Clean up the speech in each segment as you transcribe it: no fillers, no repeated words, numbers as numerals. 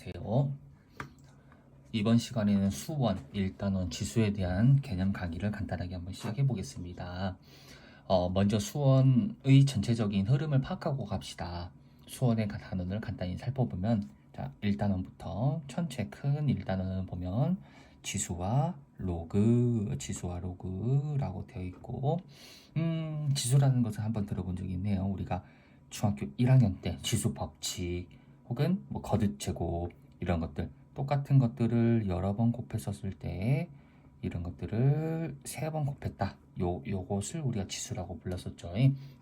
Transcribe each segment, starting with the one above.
안녕하세요. 이번 시간에는 수원, 일단원, 지수에 대한 개념 강의를 간단하게 한번 시작해 보겠습니다. 먼저 수원의 전체적인 흐름을 파악하고 갑시다. 수원의 단원을 간단히 살펴보면, 자, 1단원부터 전체 큰 1단원을 보면 지수와 로그라고 되어 있고, 지수라는 것을 한번 들어본 적이 있네요. 우리가 중학교 1학년 때 지수 법칙 혹은 뭐 거듭 제곱 이런 것들, 똑같은 것들을 여러 번 곱했었을 때 이런 것들을 3번 곱했다. 요것을 우리가 지수라고 불렀었죠.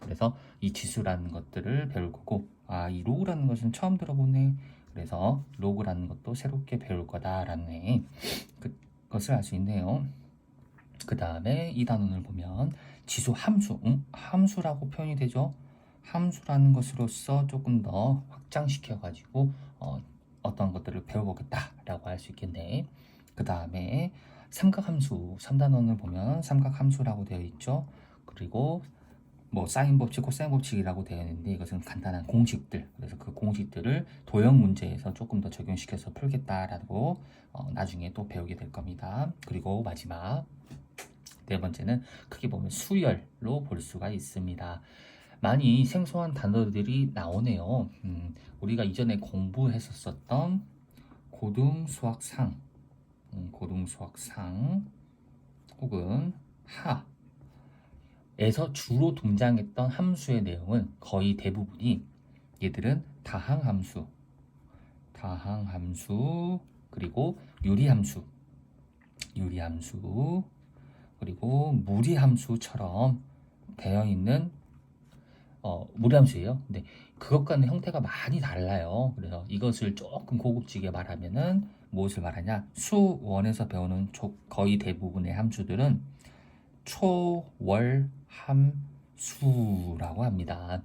그래서 이 지수라는 것들을 배울 거고, 이 로그라는 것은 처음 들어보네. 그래서 로그라는 것도 새롭게 배울 거다라는 그것을 알 수 있네요. 그 다음에 이 단원을 보면 지수 함수, 함수라고 표현이 되죠. 함수라는 것으로서 조금 더 확장시켜 가지고 어떤 것들을 배워보겠다라고 할 수 있겠네. 그 다음에 삼각함수, 3단원을 보면 삼각함수라고 되어 있죠. 그리고 뭐 사인 법칙, 코사인 법칙이라고 되어 있는데 이것은 간단한 공식들, 그래서 그 공식들을 도형 문제에서 조금 더 적용시켜서 풀겠다라고 나중에 또 배우게 될 겁니다. 그리고 마지막 네 번째는 크게 보면 수열로 볼 수가 있습니다. 많이 생소한 단어들이 나오네요. 우리가 이전에 공부했었던 고등수학상, 고등수학상 혹은 하에서 주로 등장했던 함수의 내용은 거의 대부분이 얘들은 다항함수, 그리고 유리함수, 그리고 무리함수처럼 되어 있는 무리함수예요. 근데 그것과는 형태가 많이 달라요. 그래서 이것을 조금 고급지게 말하면은 무엇을 말하냐? 수원에서 배우는 거의 대부분의 함수들은 초월함수라고 합니다.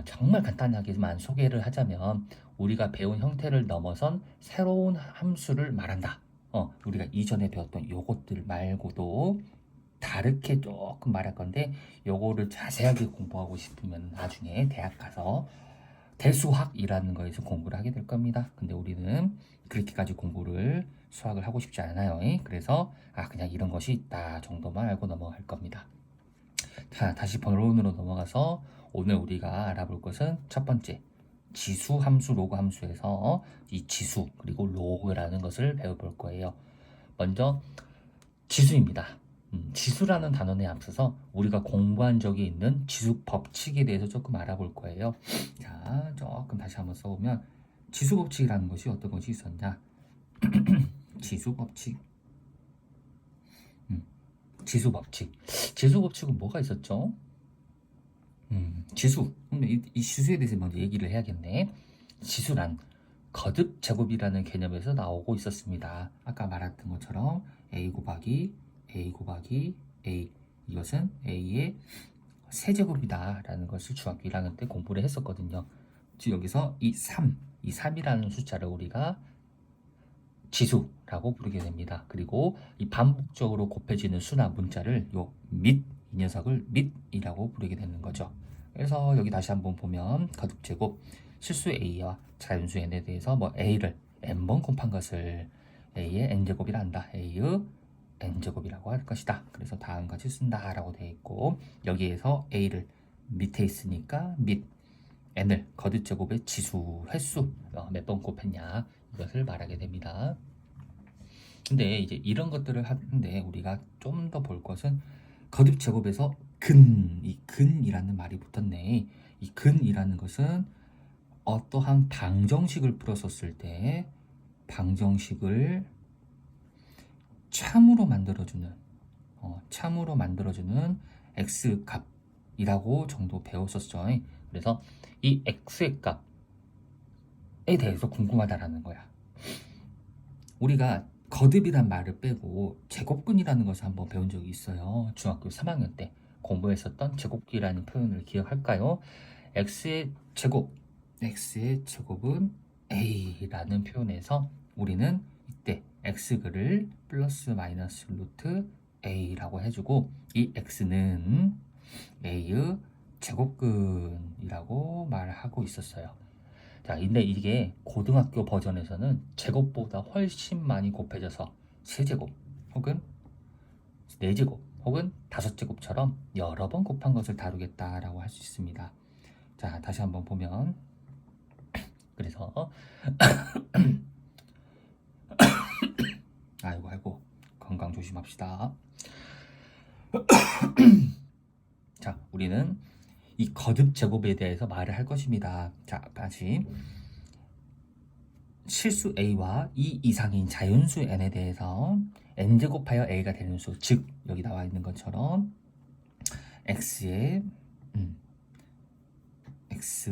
정말 간단하게만 소개를 하자면 우리가 배운 형태를 넘어선 새로운 함수를 말한다. 우리가 이전에 배웠던 요것들 말고도 다르게 조금 말할 건데 요거를 자세하게 공부하고 싶으면 나중에 대학 가서 대수학이라는 거에서 공부를 하게 될 겁니다. 근데 우리는 그렇게까지 수학을 하고 싶지 않아요. 그래서 그냥 이런 것이 있다 정도만 알고 넘어갈 겁니다. 자, 다시 본론으로 넘어가서 오늘 우리가 알아볼 것은 첫 번째, 지수 함수, 로그 함수에서 이 지수 그리고 로그라는 것을 배워볼 거예요. 먼저 지수입니다. 지수라는 단어에 앞서서 우리가 공부한 적이 있는 지수 법칙에 대해서 조금 알아볼 거예요. 자, 조금 다시 한번 써보면 지수 법칙이라는 것이 어떤 것이 있었냐? 지수 법칙. 지수 법칙은 뭐가 있었죠? 지수. 이 지수에 대해서 먼저 얘기를 해야겠네. 지수란 거듭 제곱이라는 개념에서 나오고 있었습니다. 아까 말했던 것처럼 a 곱하기 a, 이것은 a의 세제곱이다 라는 것을 중학교 1학년 때 공부를 했었거든요. 여기서 이 3이라는 숫자를 우리가 지수라고 부르게 됩니다. 그리고 이 반복적으로 곱해지는 수나 문자를 이 녀석을 밑이라고 부르게 되는 거죠. 그래서 여기 다시 한번 보면 거듭제곱 실수 a와 자연수 n에 대해서 a를 n번 곱한 것을 a의 n제곱이라 한다. a의 n제곱이라고 할 것이다. 그래서 다음같이 쓴다 라고 되어 있고, 여기에서 a를 밑에 있으니까 n을 거듭제곱의 지수 횟수 몇 번 곱했냐 이것을 말하게 됩니다. 근데 이제 이런 것들을 하는데 우리가 좀 더 볼 것은 거듭제곱에서 이 근이라는 말이 붙었네. 이 근이라는 것은 어떠한 방정식을 풀었었을 때 방정식을 참으로 만들어주는 x 값이라고 정도 배웠었죠. 그래서 이 x의 값에 대해서 궁금하다라는 거야. 우리가 거듭이란 말을 빼고 제곱근이라는 것을 한번 배운 적이 있어요. 중학교 3학년 때 공부했었던 제곱기라는 표현을 기억할까요? x의 제곱은 a라는 표현에서 우리는 이때 x를 플러스 마이너스 루트 a라고 해주고, 이 x는 a의 제곱근이라고 말하고 있었어요. 자, 근데 이게 고등학교 버전에서는 제곱보다 훨씬 많이 곱해져서 세제곱 혹은 네제곱 혹은 다섯 제곱처럼 여러 번 곱한 것을 다루겠다라고 할 수 있습니다. 자, 다시 한번 보면 그래서 아이고 건강 조심합시다. 자, 우리는 이 거듭 제곱에 대해서 말을 할 것입니다. 자, 다시 실수 a와 이 이상인 자연수 n에 대해서 n 제곱하여 a가 되는 수, 즉 여기 나와 있는 것처럼 x의 x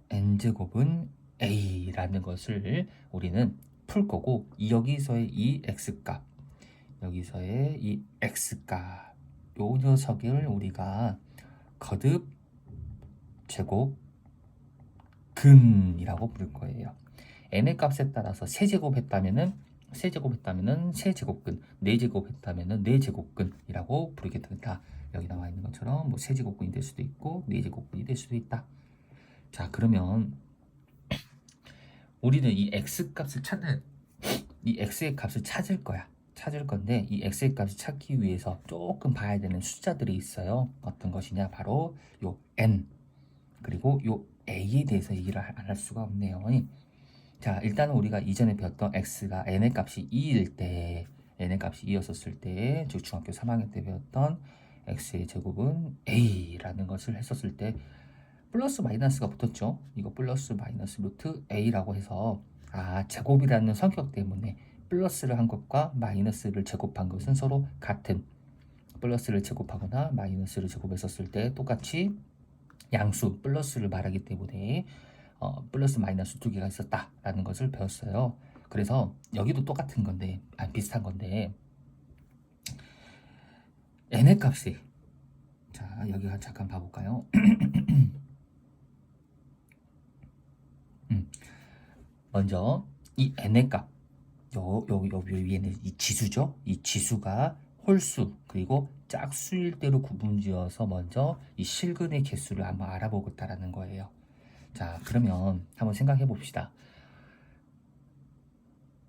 n 제곱은 a라는 것을 우리는 풀 거고, 여기서의 이 x값, 여기서의 이 x값, 요 녀석을 우리가 거듭 제곱 근이라고 부를 거예요. n의 값에 따라서 세제곱했다면은 세제곱근, 네제곱했다면은 네제곱근이라고 부르게 된다. 여기 나와 있는 것처럼 뭐 세제곱근이 될 수도 있고 네제곱근이 될 수도 있다. 자, 그러면 우리는 이 x의 값을 찾을 거야. 찾을 건데, 이 x의 값을 찾기 위해서 조금 봐야 되는 숫자들이 있어요. 어떤 것이냐, 바로 요 n 그리고 요 a에 대해서 얘기를 안 할 수가 없네요. 자, 일단은 우리가 이전에 배웠던 x가 n의 값이 2일 때, n의 값이 2였었을 때, 즉 중학교 3학년 때 배웠던 x의 제곱은 a라는 것을 했었을 때 플러스 마이너스가 붙었죠. 이거 플러스 마이너스 루트 a라고 해서 제곱이라는 성격 때문에 플러스를 한 것과 마이너스를 제곱한 것은 서로 같은, 플러스를 제곱하거나 마이너스를 제곱했었을 때 똑같이 양수 플러스를 말하기 때문에 플러스 마이너스 두 개가 있었다라는 것을 배웠어요. 그래서 여기도 똑같은 건데, 비슷한 건데, n의 값이, 자, 여기 잠깐 봐볼까요? 먼저 이 n의 값, 요 위에는 이 지수죠. 이 지수가 홀수 그리고 짝수일 대로 구분지어서 먼저 이 실근의 개수를 한번 알아보겠다라는 거예요. 자, 그러면 한번 생각해 봅시다.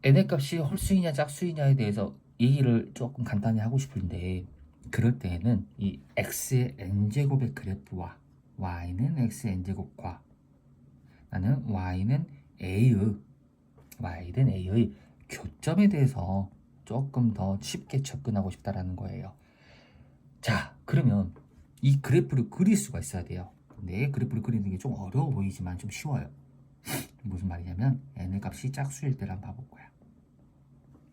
n의 값이 홀수이냐 짝수이냐에 대해서 얘기를 조금 간단히 하고 싶은데, 그럴 때에는 이 x의 n제곱의 그래프와 y는 x의 n제곱과 나는 y는 a의 교점에 대해서 조금 더 쉽게 접근하고 싶다라는 거예요. 자, 그러면 이 그래프를 그릴 수가 있어야 돼요. 근데 그래프를 그리는 게 좀 어려워 보이지만 좀 쉬워요. 무슨 말이냐면 n의 값이 짝수일 때를 한번 봐볼 거야.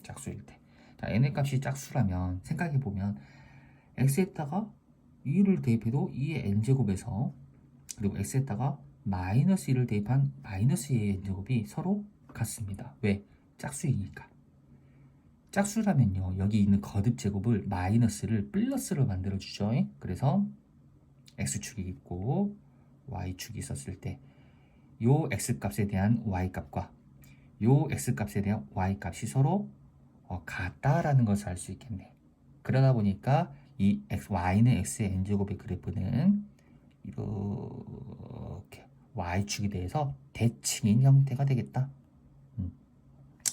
짝수일 때. 자, n의 값이 짝수라면 생각해보면 x에다가 2를 대입해도 2의 n제곱에서, 그리고 x에다가 마이너스 1을 대입한 마이너스 2의 n제곱이 서로 같습니다. 왜? 짝수이니까. 짝수라면요, 여기 있는 거듭 제곱을 마이너스를 플러스로 만들어주죠. 그래서 x축이 있고 y축이 있었을 때 요 x값에 대한 y값과 요 x값에 대한 y값이 서로 같다라는 것을 알 수 있겠네. 그러다 보니까 이 y는 x의 n제곱의 그래프는 이렇게 y축에 대해서 대칭인 형태가 되겠다.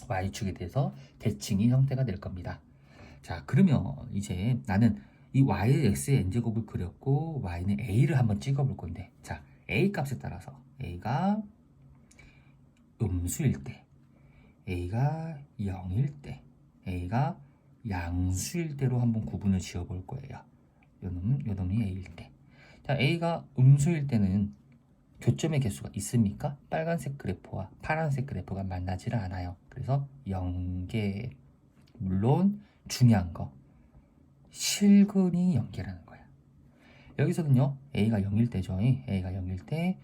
y축에 대해서 대칭인 형태가 될 겁니다. 자, 그러면 이제 나는 이 y의 x의 n제곱을 그렸고 y는 a를 한번 찍어볼 건데, 자, a 값에 따라서 a가 음수일 때, a가 0일 때, a가 양수일 때로 한번 구분을 지어볼 거예요. 요놈이 a일 때. 자, a가 음수일 때는 교점의 개수가 있습니까? 빨간색 그래프와 파란색 그래프가 만나지를 않아요. 그래서 0개, 물론 중요한 거, 실근이 연계라는 거야. 여기서는요, a가 0일 때죠. a가 0일 때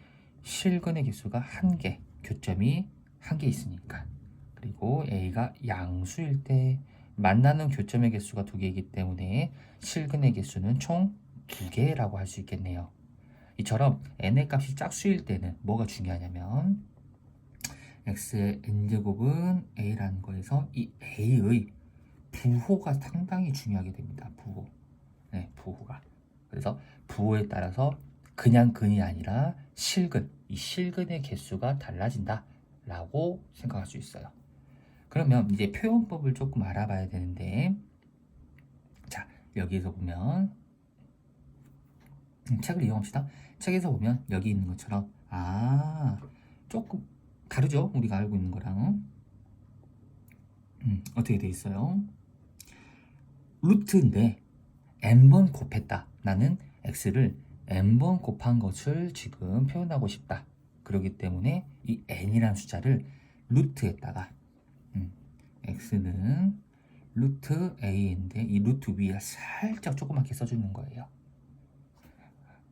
실근의 개수가 1개, 교점이 1개 있으니까. 그리고 a가 양수일 때 만나는 교점의 개수가 2개이기 때문에 실근의 개수는 총 2개라고 할 수 있겠네요. 이처럼 n의 값이 짝수일 때는 뭐가 중요하냐면 x의 n제곱은 a라는 거에서 이 a의 부호가 상당히 중요하게 됩니다. 부호. 네, 부호가. 그래서 부호에 따라서 그냥 근이 아니라 실근, 이 실근의 개수가 달라진다 라고 생각할 수 있어요. 그러면 이제 표현법을 조금 알아봐야 되는데, 자, 여기에서 보면 책을 이용합시다. 책에서 보면 여기 있는 것처럼 조금 다르죠? 우리가 알고 있는 거랑 어떻게 돼 있어요? 루트인데 n번 곱했다. 나는 x를 n번 곱한 것을 지금 표현하고 싶다. 그렇기 때문에 이 n이라는 숫자를 루트에다가 x는 루트 a인데 이 루트 위에 살짝 조그맣게 써주는 거예요.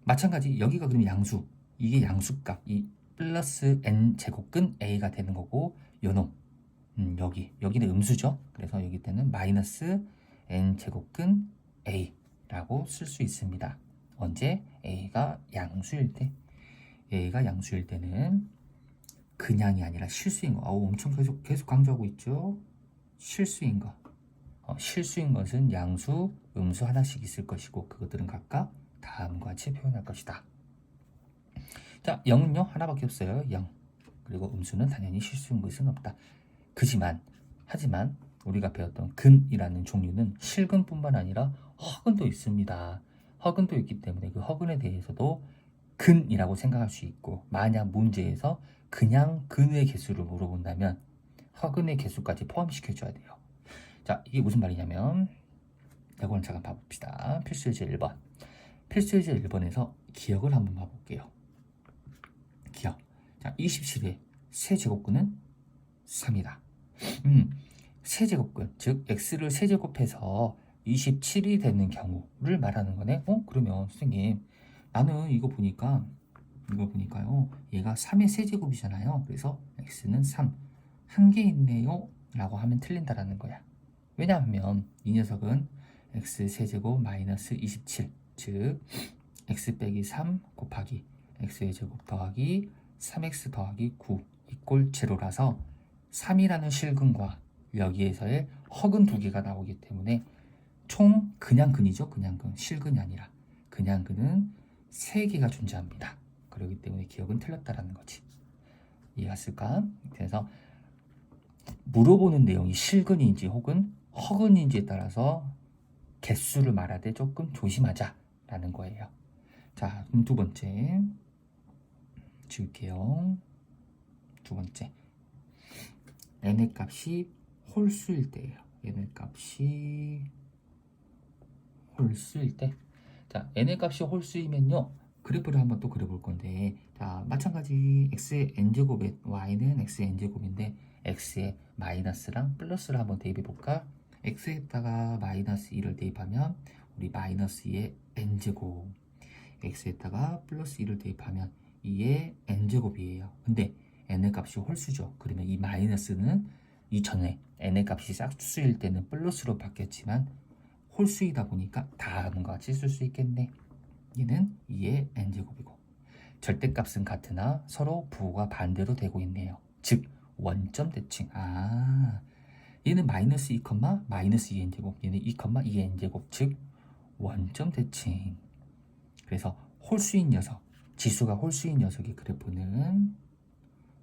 마찬가지 여기가 그럼 양수, 이게 양수값, 이 플러스 n 제곱근 a가 되는 거고, 요놈 여기는 음수죠. 그래서 여기 때는 마이너스 n 제곱근 a라고 쓸 수 있습니다. 언제? a가 양수일 때는 그냥이 아니라 실수인 거. 엄청 계속 강조하고 있죠. 실수인 거. 실수인 것은 양수, 음수 하나씩 있을 것이고, 그것들은 각각 다음과 같이 표현할 것이다. 자, 0은요 하나밖에 없어요. 0. 그리고 음수는 당연히 실수인 것은 없다. 하지만 우리가 배웠던 근이라는 종류는 실근뿐만 아니라 허근도 있습니다. 허근도 있기 때문에 그 허근에 대해서도 근이라고 생각할 수 있고, 만약 문제에서 그냥 근의 개수를 물어본다면 허근의 개수까지 포함시켜줘야 돼요. 자, 이게 무슨 말이냐면, 이거는 잠깐 봐봅시다. 필수예제 1번. 필수예제 1번에서 기억을 한번 봐볼게요. 기억. 자, 27의 세제곱근은 3이다. 세제곱근, 즉 x를 세제곱해서 27이 되는 경우를 말하는 거네. 그러면 선생님, 나는 이거 보니까요, 얘가 3의 세제곱이잖아요. 그래서 x는 3, 한 개 있네요 라고 하면 틀린다라는 거야. 왜냐하면 이 녀석은 x 세제곱 마이너스 27, 즉 x 빼기 3 곱하기 x의 제곱 더하기 3x 더하기 9 이꼴 제로라서 3이라는 실근과 여기에서의 허근 두 개가 나오기 때문에 총 그냥 근이죠. 그냥 근, 실근이 아니라 그냥 근은 3개가 존재합니다. 그렇기 때문에 기억은 틀렸다라는 거지. 이해했을까? 그래서 물어보는 내용이 실근인지 혹은 허근인지에 따라서 개수를 말하되 조금 조심하자라는 거예요. 자, 그럼 두 번째 지울게요. 두 번째, n의 값이 홀수일 때예요. n의 값이 홀수일 때. 자, n의 값이 홀수이면요, 그래프를 한번 또 그려볼 건데, 자, 마찬가지 x의 n제곱에 y는 x의 n제곱인데 x의 마이너스랑 플러스를 한번 대입해 볼까? x에다가 마이너스 1을 대입하면 우리 마이너스 2의 n제곱, x에다가 플러스 1을 대입하면 2의 n제곱이에요. 근데 n의 값이 홀수죠. 그러면 이 마이너스는 이전에 n의 값이 짝수일 때는 플러스로 바뀌었지만 홀수이다 보니까 다음과 같이 쓸 수 있겠네. 얘는 2의 n제곱이고, 절대값은 같으나 서로 부호가 반대로 되고 있네요. 즉 원점 대칭. 얘는 마이너스 2, 마이너스 2n제곱, 얘는 2, 2n제곱, 즉 원점 대칭. 그래서 홀수인 녀석, 지수가 홀수인 녀석의 그래프는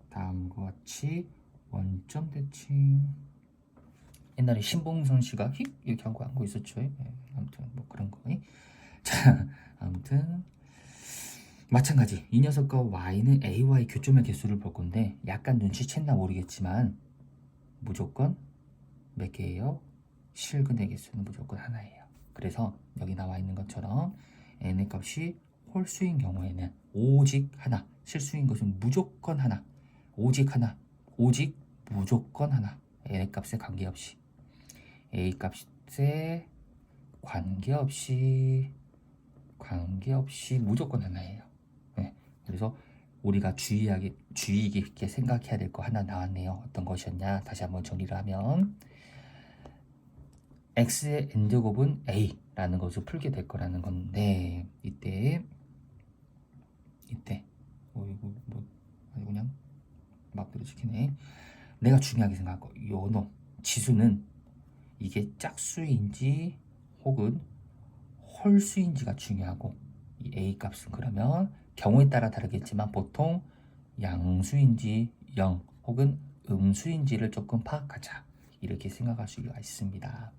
다음과 같이 원점 대칭. 옛날에 신봉선 씨가 휙 이렇게 한 거 있었죠. 아무튼 뭐 그런 거. 자, 아무튼 마찬가지 이 녀석과 y는 a와의 교점의 개수를 볼 건데, 약간 눈치챘나 모르겠지만 무조건 몇 개예요? 실근의 개수는 무조건 하나예요. 그래서 여기 나와 있는 것처럼 n의 값이 홀수인 경우에는 오직 하나, 실수인 것은 무조건 하나, 오직 하나, 오직 무조건 하나, n의 값에 관계없이, a 값에 관계없이 무조건 하나예요. 네, 그래서 우리가 주의 깊게 생각해야 될 거 하나 나왔네요. 어떤 것이었냐? 다시 한번 정리를 하면, x의 n제곱은 a라는 것을 풀게 될 거라는 건데, 이때 이거 뭐 그냥 막 들어지키네. 내가 중요하게 생각할 거, 요놈 지수는 이게 짝수인지 혹은 홀수인지가 중요하고, 이 a 값은 그러면 경우에 따라 다르겠지만 보통 양수인지 0 혹은 음수인지를 조금 파악하자. 이렇게 생각할 수가 있습니다.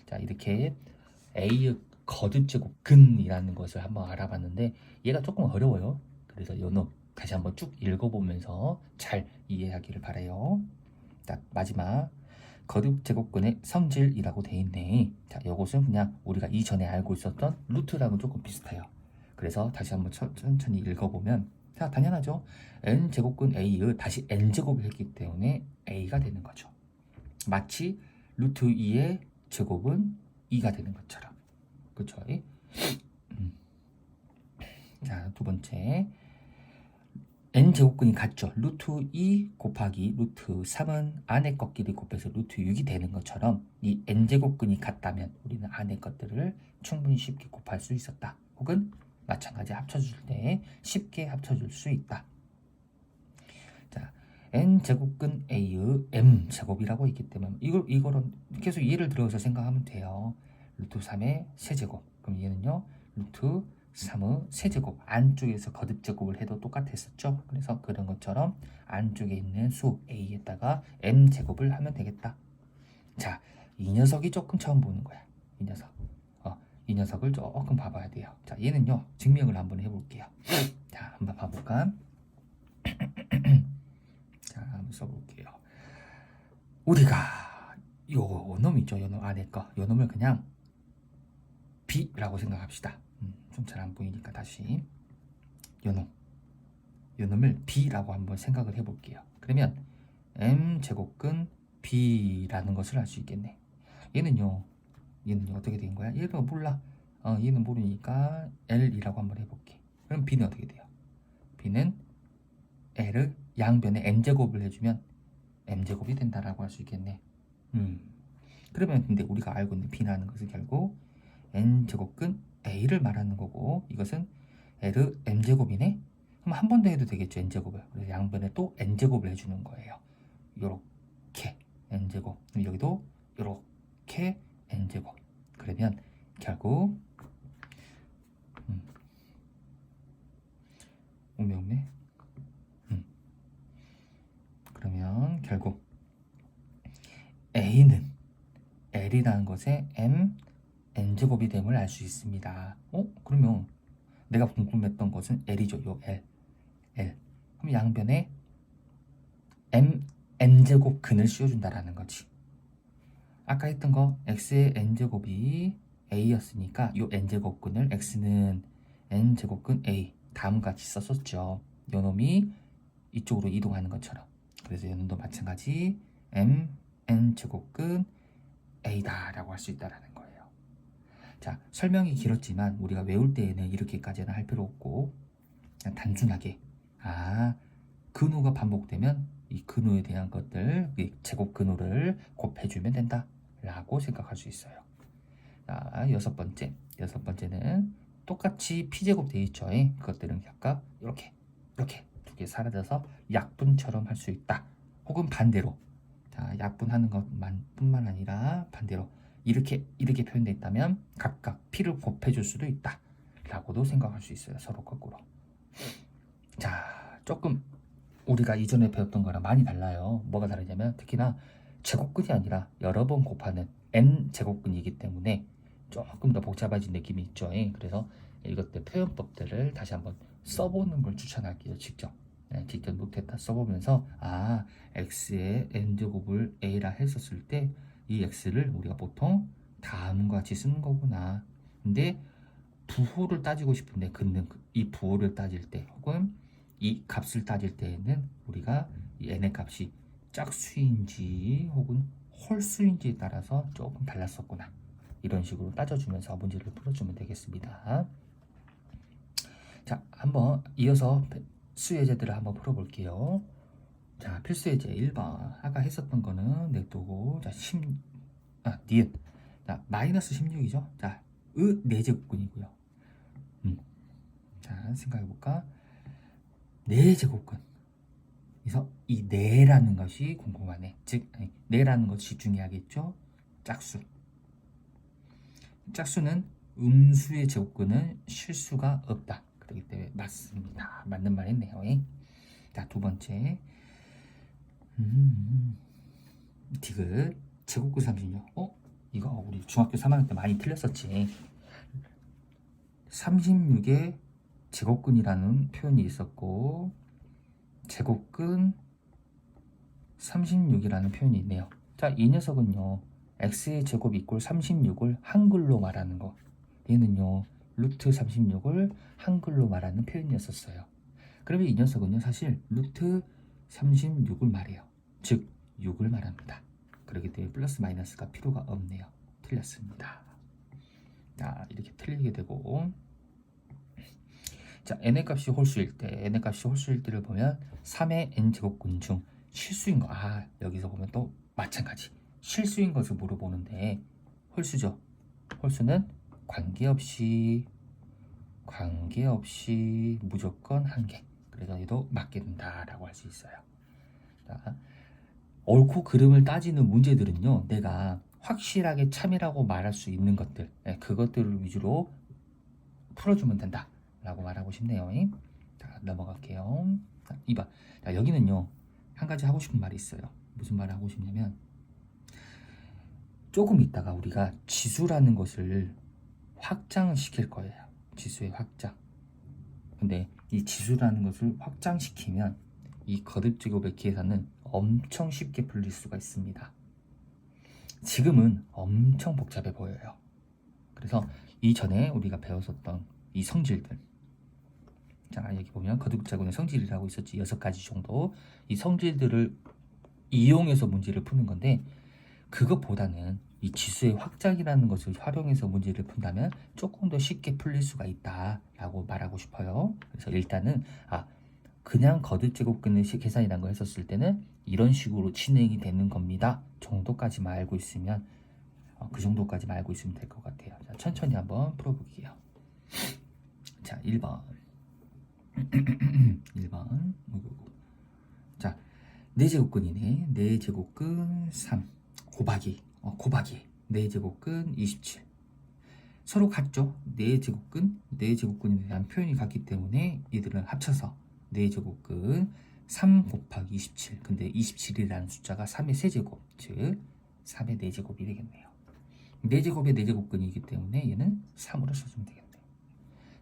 자, 이렇게 A의 거듭제곱 근이라는 것을 한번 알아봤는데 얘가 조금 어려워요. 그래서 요놈 다시 한번 쭉 읽어보면서 잘 이해하기를 바라요. 자, 마지막 거듭제곱근의 성질이라고 돼 있네. 자, 요것은 그냥 우리가 이전에 알고 있었던 루트랑은 조금 비슷해요. 그래서 다시 한번 천천히 읽어보면, 자, 당연하죠. n제곱근 a의 다시 n제곱을 했기 때문에 a가 되는 거죠. 마치 루트 2의 제곱은 2가 되는 것처럼. 그쵸? 자, 두 번째. n제곱근이 같죠. 루트 2 곱하기 루트 3은 안의 것끼리 곱해서 루트 6이 되는 것처럼 이 n제곱근이 같다면 우리는 안의 것들을 충분히 쉽게 곱할 수 있었다. 혹은 마찬가지 합쳐줄 때 쉽게 합쳐줄 수 있다. 자, n제곱근 a의 m제곱이라고 있기 때문에 이거는 계속 예를 들어서 생각하면 돼요. 루트 3의 세제곱. 그럼 얘는요. 루트 3의 세제곱. 안쪽에서 거듭제곱을 해도 똑같았었죠. 그래서 그런 것처럼 안쪽에 있는 수 a에다가 m제곱을 하면 되겠다. 자, 이 녀석이 조금 처음 보는 거야. 이 녀석. 이 녀석을 조금 봐봐야 돼요. 자, 얘는요. 증명을 한번 해볼게요. 자, 한번 봐볼까? 자, 한번 써볼게요. 우리가 요 놈 있죠. 요 놈 안에 거. 요 놈을 그냥 B라고 생각합시다. 좀 잘 안 보이니까 다시 요 놈을 B라고 한번 생각을 해볼게요. 그러면 M제곱근 B라는 것을 알 수 있겠네. 얘는요 어떻게 된 거야? 얘도 몰라. 얘는 모르니까 L이라고 한번 해볼게. 그럼 B는 어떻게 돼요? B는 L을 양변에 N제곱을 해주면 M제곱이 된다라고 할 수 있겠네. 그러면 근데 우리가 알고 있는 B라는 것은 결국 N제곱근 A를 말하는 거고, 이것은 L의 M제곱이네? 그럼 한 번 더 해도 되겠죠, N제곱을. 그래서 양변에 또 N제곱을 해주는 거예요. 요렇게 N제곱. 그럼 여기도 요렇게 N제곱. 그러면 결국 오메 그러면 결국 A는 L이라는 것의 N제곱이 됨을 알 수 있습니다. 그러면 내가 궁금했던 것은 L이죠. 요 L. 그럼 양변에 N제곱 근을 씌워준다라는 거지. 아까 했던 거 X의 N제곱이 A였으니까 요 N제곱 근을 X는 N제곱 근 A 다음과 같이 썼었죠. 요 놈이 이쪽으로 이동하는 것처럼. 그래서 요 놈도 마찬가지 N제곱 근 A다 라고 할 수 있다라는 거예요. 자, 설명이 길었지만 우리가 외울 때에는 이렇게까지는 할 필요 없고 그냥 단순하게 근호가 반복되면 이 근호에 대한 것들, 제곱 근호를 곱해주면 된다 라고 생각할 수 있어요. 자, 여섯 번째는 똑같이 P제곱 돼 있죠. 그것들은 각각 이렇게 두 개 사라져서 약분처럼 할 수 있다. 혹은 반대로, 자, 약분하는 것뿐만 아니라 반대로 이렇게 표현되어 있다면 각각 P를 곱해줄 수도 있다 라고도 생각할 수 있어요. 서로 거꾸로. 자, 조금 우리가 이전에 배웠던 거랑 많이 달라요. 뭐가 다르냐면 특히나 제곱근이 아니라 여러 번 곱하는 N제곱근이기 때문에 조금 더 복잡해진 느낌이 있죠. 그래서 이것들 표현법들을 다시 한번 써보는 걸 추천할게요. 직접 노트에다 써보면서 X의 N제곱을 A라 했었을 때 이 X를 우리가 보통 다음과 같이 쓰는 거구나. 근데 부호를 따지고 싶은데 긋는 이 부호를 따질 때 혹은 이 값을 따질 때에는 우리가 이 n의 값이 짝수인지 혹은 홀수인지에 따라서 조금 달랐었구나. 이런 식으로 따져주면서 문제를 풀어주면 되겠습니다. 자, 한번 이어서 수예제들을 한번 풀어볼게요. 자, 필수예제 1번. 아까 했었던 거는 냅두고, 자, 니은. 자, 마이너스 16이죠. 자, 의 4제곱근이고요. 자, 생각해볼까? 4제곱근. 그래서 이 4라는 것이 궁금하네. 즉, 4라는 것이 중요하겠죠? 짝수. 짝수는 음수의 제곱근은 실수가 없다. 그렇기 때문에 맞습니다. 맞는 말 했네요. 자, 두 번째. 디귿 제곱근 36. 이거 우리 중학교 3학년 때 많이 틀렸었지. 36의 제곱근이라는 표현이 있었고 제곱근 36이라는 표현이 있네요. 자, 이 녀석은요. x의 제곱 이꼴 36을 한글로 말하는 거. 얘는요. 루트 36을 한글로 말하는 표현이었었어요. 그러면 이 녀석은요. 사실 루트 36을 말해요. 즉 6을 말합니다. 그렇기 때문에 플러스 마이너스가 필요가 없네요. 틀렸습니다. 자, 이렇게 틀리게 되고 자, n의 값이 홀수일 때 n의 값이 홀수일 때를 보면 3의 n제곱근 중 실수인 거. 여기서 보면 또 마찬가지. 실수인 것을 물어보는데 홀수죠. 홀수는 관계없이 무조건 한 개. 그래서 얘도 맞게 된다라고 할 수 있어요. 자, 옳고 그름을 따지는 문제들은요. 내가 확실하게 참이라고 말할 수 있는 것들, 그것들을 위주로 풀어주면 된다 라고 말하고 싶네요. 자, 넘어갈게요. 자, 2번. 자, 여기는요. 한 가지 하고 싶은 말이 있어요. 무슨 말을 하고 싶냐면 조금 있다가 우리가 지수라는 것을 확장시킬 거예요. 지수의 확장. 근데 이 지수라는 것을 확장시키면 이 거듭제곱의 계산은 엄청 쉽게 풀릴 수가 있습니다. 지금은 엄청 복잡해 보여요. 그래서 이전에 우리가 배웠었던 이 성질들, 자, 여기 보면 거듭제곱의 성질이라고 있었지. 6가지 정도. 이 성질들을 이용해서 문제를 푸는 건데 그것보다는 이 지수의 확장이라는 것을 활용해서 문제를 푼다면 조금 더 쉽게 풀릴 수가 있다라고 말하고 싶어요. 그래서 일단은 그냥 거듭제곱근의 계산이라는 거 했었을 때는 이런 식으로 진행이 되는 겁니다 정도까지만 알고 있으면 그 정도까지만 알고 있으면 될 것 같아요. 자, 천천히 한번 풀어볼게요. 자, 1번 1번 자, 4제곱근이네. 4제곱근 3 곱하기 4제곱근 27 서로 같죠. 4제곱근에 대한 표현이 같기 때문에 이들은 합쳐서 4제곱근 3 곱하기 27. 근데 27이라는 숫자가 3의 세제곱, 즉 3의 4제곱이 되겠네요. 4제곱의 4제곱근이기 때문에 얘는 3으로 써주면 되겠네요.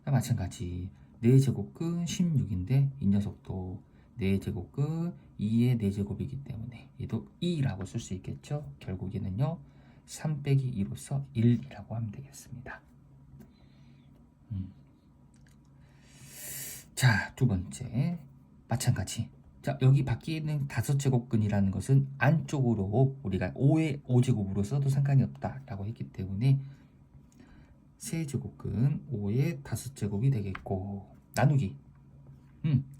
마찬가지 4제곱근 16인데 이 녀석도 4제곱근 2의 4제곱이기 때문에 얘도 2라고 쓸 수 있겠죠. 결국 얘는요 3 빼기 2로서 1이라고 하면 되겠습니다. 자, 두 번째 마찬가지. 자, 여기 밖에 있는 5제곱근이라는 것은 안쪽으로 우리가 5제곱으로 써도 상관이 없다라고 했기 때문에 세제곱근 5의 5제곱이 되겠고 나누기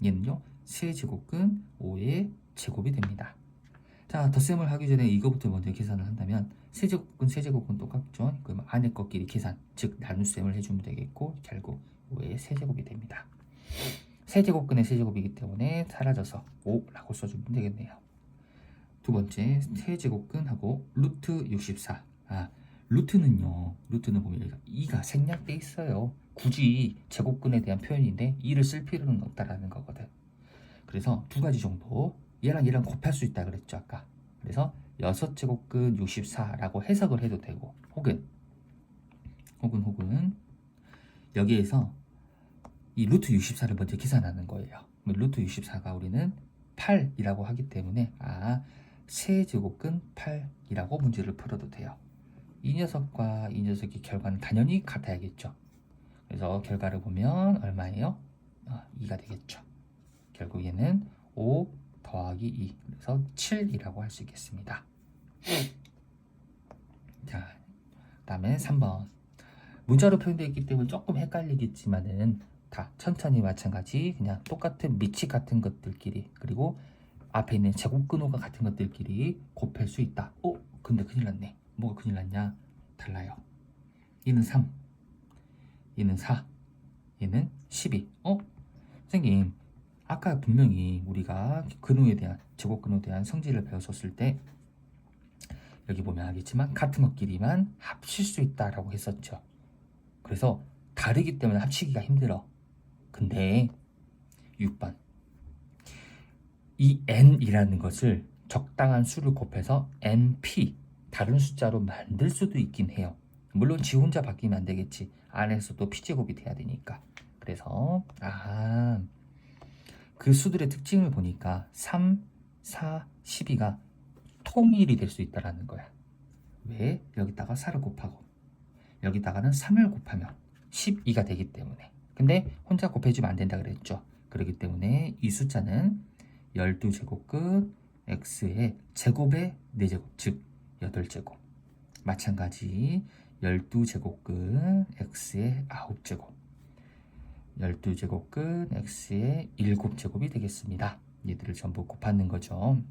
얘는요 세제곱근 5의 제곱이 됩니다. 자, 덧셈을 하기 전에 이거부터 먼저 계산을 한다면 세제곱근 똑같죠. 그럼 안에 것끼리 계산, 즉 나눗셈을 해주면 되겠고 결국 5의 세제곱이 됩니다. 세제곱근의 세제곱이기 때문에 사라져서 5라고 써주면 되겠네요. 두 번째 세제곱근하고 루트 64. 루트는 보면 2가 생략돼 있어요. 굳이 제곱근에 대한 표현인데 2를 쓸 필요는 없다라는 거거든. 그래서 두 가지 정도 얘랑 곱할 수 있다 그랬죠 아까. 그래서 6제곱근 64라고 해석을 해도 되고 혹은 여기에서 이 루트 64를 먼저 계산하는 거예요. 루트 64가 우리는 8이라고 하기 때문에 세제곱근 8이라고 문제를 풀어도 돼요. 이 녀석과 이 녀석의 결과는 당연히 같아야겠죠. 그래서 결과를 보면 얼마예요? 2가 되겠죠. 결국 얘는 5 더하기 2 그래서 7이라고 할 수 있겠습니다. 자, 그 다음에 3번 문자로 표현되어 있기 때문에 조금 헷갈리겠지만은 다 천천히 마찬가지 그냥 똑같은 미치 같은 것들끼리 그리고 앞에 있는 제곱근호가 같은 것들끼리 곱할 수 있다. 근데 큰일 났네. 뭐가 큰일 났냐? 달라요. 얘는 3, 얘는 4, 얘는 12. 선생님 아까 분명히 우리가 제곱근호에 대한 성질을 배웠었을 때 여기 보면 알겠지만 같은 것끼리만 합칠 수 있다라고 했었죠. 그래서 다르기 때문에 합치기가 힘들어. 근데 6번 이 n이라는 것을 적당한 수를 곱해서 np 다른 숫자로 만들 수도 있긴 해요. 물론 지 혼자 바뀌면 안 되겠지. 안에서 또 p제곱이 돼야 되니까. 그래서 그 수들의 특징을 보니까 3, 4, 12가 통일이 될 수 있다는 거야. 왜? 여기다가 4를 곱하고 여기다가는 3을 곱하면 12가 되기 때문에. 근데 혼자 곱해주면 안 된다 그랬죠. 그렇기 때문에 이 숫자는 12제곱 끝 x의 제곱의 4제곱, 즉 8제곱. 마찬가지 12제곱 끝 x의 9제곱, 12제곱 끝 x의 7제곱이 되겠습니다. 얘들을 전부 곱하는 거죠.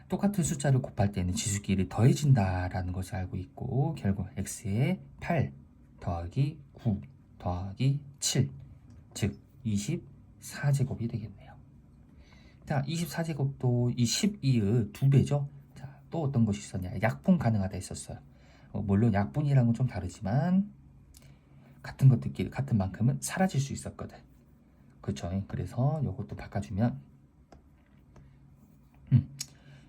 똑같은 숫자를 곱할 때는 지수끼리 더해진다라는 것을 알고 있고, 결국 x의 8 더하기 9 더하기 7, 즉 24제곱이 되겠네요. 자, 24제곱도 이 12의 2배죠. 자, 또 어떤 것이 있었냐? 약분 가능하다 했었어요. 물론 약분이랑은 좀 다르지만 같은 것들끼리 같은 만큼은 사라질 수 있었거든. 그렇죠? 그래서 이것도 바꿔주면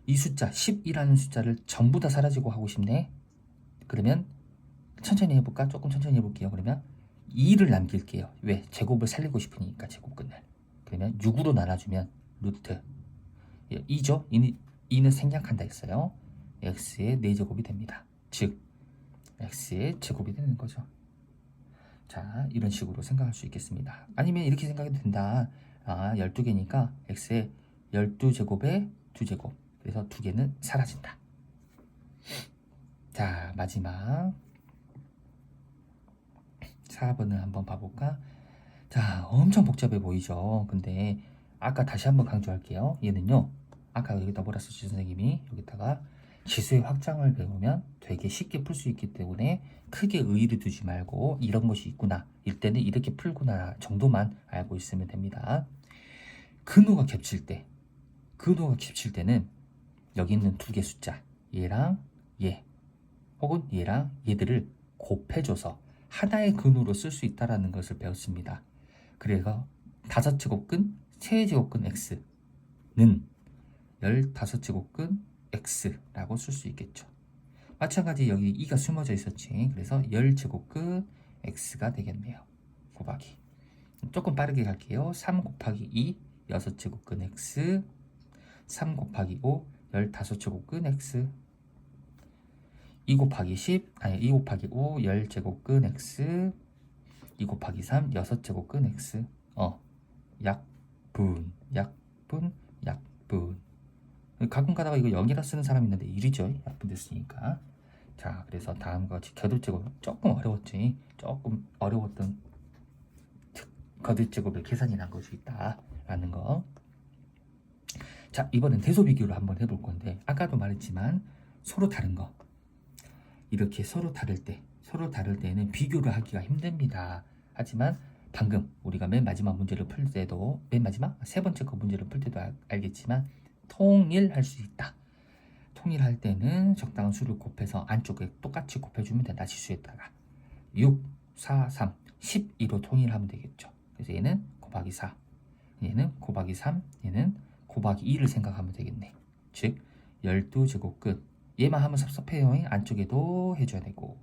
이 숫자 10이라는 숫자를 전부 다 사라지고 하고 싶네. 그러면 천천히 해볼까? 조금 천천히 해볼게요. 그러면 2를 남길게요. 왜? 제곱을 살리고 싶으니까 제곱근을. 그러면 6으로 나눠주면 루트 2죠? 2는 생략한다 했어요. x의 4제곱이 됩니다. 즉 x의 제곱이 되는 거죠. 자, 이런 식으로 생각할 수 있겠습니다. 아니면 이렇게 생각해도 된다. 12개니까 x의 12제곱에 2제곱. 그래서 2개는 사라진다. 자, 마지막 4번을 한번 봐볼까? 자, 엄청 복잡해 보이죠? 근데 아까 다시 한번 강조할게요. 얘는요, 아까 여기다 뭐라 썼지 선생님이? 여기다가 지수의 확장을 배우면 되게 쉽게 풀 수 있기 때문에 크게 의의를 두지 말고 이런 것이 있구나, 이때는 이렇게 풀구나 정도만 알고 있으면 됩니다. 근호가 겹칠 때는 여기 있는 2개 숫자, 얘랑 얘 혹은 얘랑 얘들을 곱해줘서 하나의 근호로 쓸 수 있다는 것을 배웠습니다. 그래서 5제곱근, 3제곱근 x는 15제곱근 x라고 쓸 수 있겠죠. 마찬가지 여기 2가 숨어져 있었지. 그래서 10제곱근 x가 되겠네요. 곱하기. 조금 빠르게 갈게요. 3 곱하기 2, 6제곱근 x. 3 곱하기 5, 15제곱근 x. 2 곱하기 2 곱하기 5, 10제곱근 x. 2 곱하기 3, 6제곱근 x. 약분. 가끔 가다가 이거 0이라 쓰는 사람이 있는데 1이죠. 약분 됐으니까. 자, 그래서 다음과 같이 거듭제곱. 조금 어려웠지. 조금 어려웠던 거듭제곱의 계산이 난 것이 있다라는 거. 자, 이번엔 대소비교를 한번 해볼 건데, 아까도 말했지만 서로 다른 거, 이렇게 서로 다를 때에는 비교를 하기가 힘듭니다. 하지만 방금 우리가 맨 마지막 문제를 풀 때도, 맨 마지막 세 번째 거 문제를 풀 때도 알겠지만 통일할 수 있다. 통일할 때는 적당한 수를 곱해서 안쪽에 똑같이 곱해주면 된다. 지수에다가 6, 4, 3, 12로 통일하면 되겠죠. 그래서 얘는 곱하기 4, 얘는 곱하기 3, 얘는 곱하기 2를 생각하면 되겠네. 즉 12제곱 끝. 얘만 하면 섭섭해요. 안쪽에도 해줘야 되고,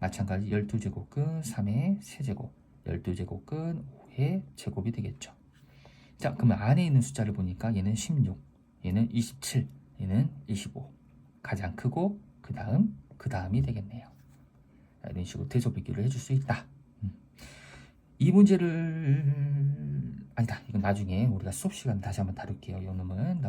마찬가지 12제곱 끝 3의 세제곱, 12제곱 끝 5의 제곱이 되겠죠. 자, 그러면 안에 있는 숫자를 보니까 얘는 16, 얘는 27, 얘는 25. 가장 크고 그 다음이 되겠네요. 자, 이런 식으로 대소비교를 해줄 수 있다. 이 문제를 아니다, 이건 나중에 우리가 수업 시간 다시 한번 다룰게요. 이 놈은